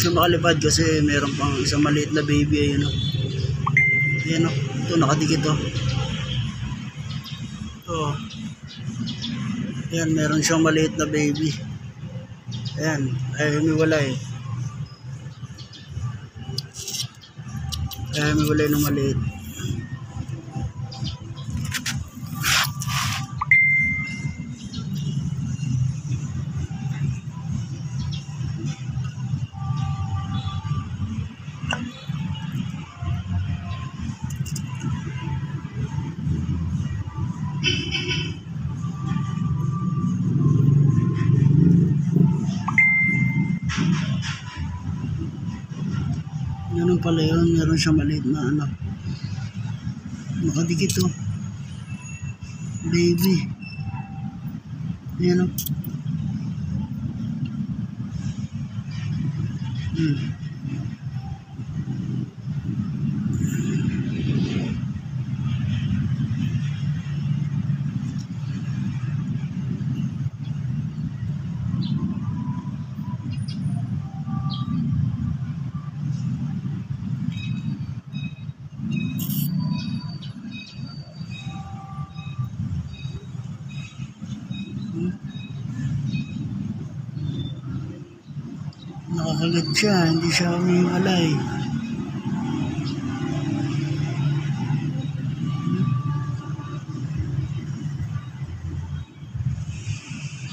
Gusto makalipad kasi meron pang isang maliit na baby. Ayun o. Ayan o. Ito nakadikit o. Ito. Ayan, meron siyang maliit na baby. Ayan. Ay, humiwalay. Ay, humiwalay ng maliit. Ganun pala yun, meron siyang maliit na anak. Nakadikit o. Baby. Ayan o. Nakakagat siya, hindi siya humiwalay.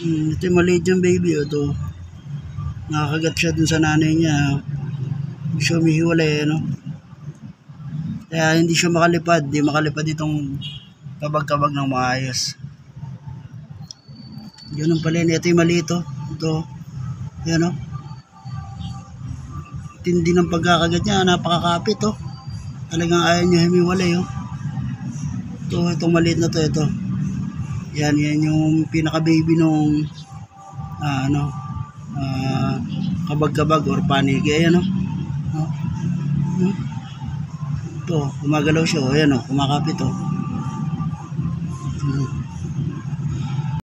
Ito yung maliit yung baby o to. Nakakagat siya dun sa nanay niya. Hindi siya humihiwalay, ano? Kaya hindi siya makalipad. Hindi makalipad itong kabag-kabag ng maayos. Ganun pala yun. Ito yung maliit o. Ito. Yan o. Tindi ng pagkakagat niya, napakakapit oh. Talagang ayaw niya humiwalay oh. Itong maliit na to, ito. Yan yung pinaka baby nung kabag-kabag or paniki. Ayan oh. Ito, gumagalaw siya oh. Ayan oh, kumakapit oh.